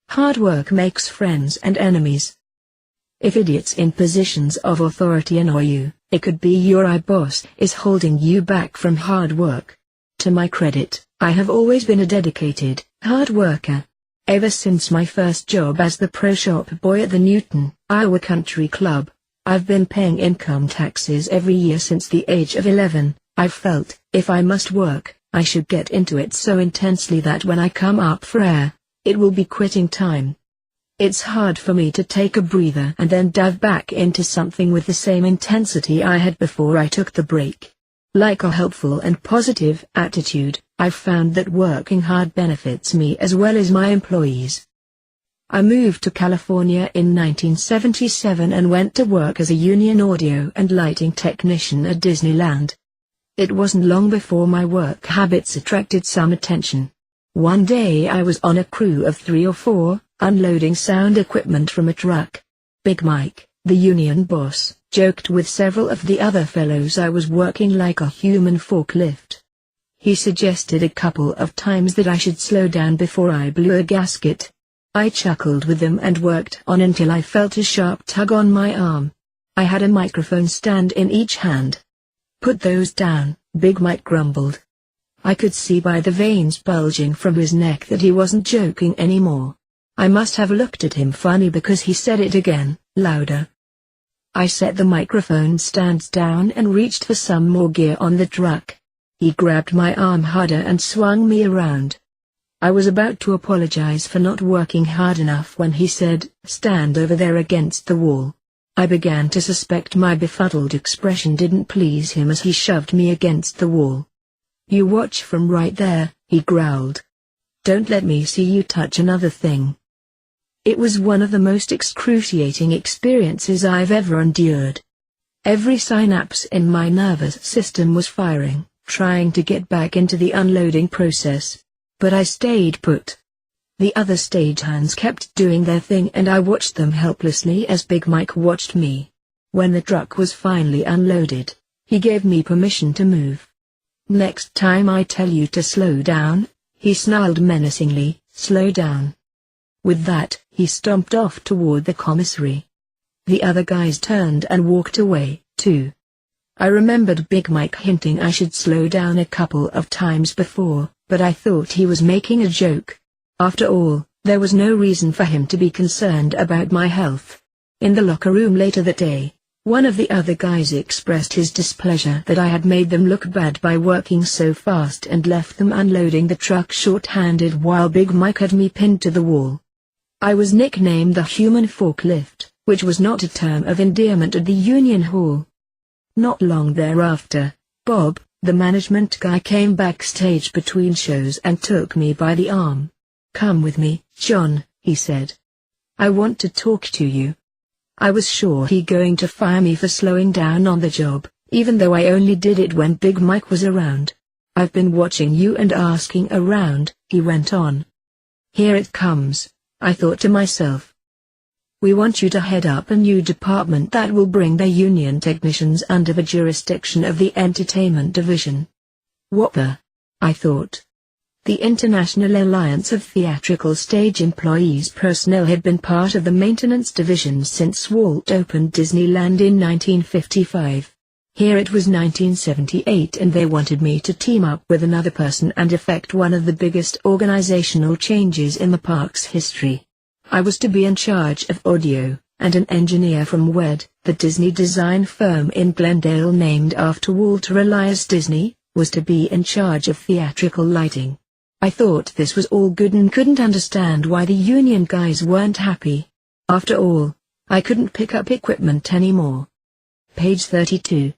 Hard work makes friends and enemies. If idiots in positions of authority annoy you, it could be your boss is holding you back from hard work. To my credit, I have always been a dedicated, hard worker. Ever since my first job as the pro shop boy at the Newton, Iowa Country Club, I've been paying income taxes every year since the age of 11. I've felt, if I must work, I should get into it so intensely that when I come up for air, it will be quitting time. It's hard for me to take a breather and then dive back into something with the same intensity I had before I took the break. Like a helpful and positive attitude, I've found that working hard benefits me as well as my employees. I moved to California in 1977 and went to work as a union audio and lighting technician at Disneyland. It wasn't long before my work habits attracted some attention. One day I was on a crew of 3 or 4, unloading sound equipment from a truck. Big Mike, the union boss, joked with several of the other fellows I was working like a human forklift. He suggested a couple of times that I should slow down before I blew a gasket. I chuckled with them and worked on until I felt a sharp tug on my arm. I had a microphone stand in each hand. "Put those down," Big Mike grumbled. I could see by the veins bulging from his neck that he wasn't joking anymore. I must have looked at him funny because he said it again, louder. I set the microphone stand down and reached for some more gear on the truck. He grabbed my arm harder and swung me around. I was about to apologize for not working hard enough when he said, "Stand over there against the wall." I began to suspect my befuddled expression didn't please him as he shoved me against the wall. "You watch from right there," he growled. "Don't let me see you touch another thing." It was one of the most excruciating experiences I've ever endured. Every synapse in my nervous system was firing, trying to get back into the unloading process. But I stayed put. The other stagehands kept doing their thing and I watched them helplessly as Big Mike watched me. When the truck was finally unloaded, he gave me permission to move. "Next time I tell you to slow down," he snarled menacingly, "slow down." With that, he stomped off toward the commissary. The other guys turned and walked away, too. I remembered Big Mike hinting I should slow down a couple of times before, but I thought he was making a joke. After all, there was no reason for him to be concerned about my health. In the locker room later that day, one of the other guys expressed his displeasure that I had made them look bad by working so fast and left them unloading the truck short-handed while Big Mike had me pinned to the wall. I was nicknamed the human forklift, which was not a term of endearment at the Union Hall. Not long thereafter, Bob, the management guy, came backstage between shows and took me by the arm. "Come with me, John," he said. "I want to talk to you." I was sure he going to fire me for slowing down on the job, even though I only did it when Big Mike was around. "I've been watching you and asking around," he went on. "Here it comes," I thought to myself. "We want you to head up a new department that will bring their union technicians under the jurisdiction of the entertainment division." What the? I thought. The International Alliance of Theatrical Stage Employees Personnel had been part of the maintenance division since Walt opened Disneyland in 1955. Here it was 1978 and they wanted me to team up with another person and effect one of the biggest organizational changes in the park's history. I was to be in charge of audio, and an engineer from WED, the Disney design firm in Glendale named after Walter Elias Disney, was to be in charge of theatrical lighting. I thought this was all good and couldn't understand why the union guys weren't happy. After all, I couldn't pick up equipment anymore. Page 32.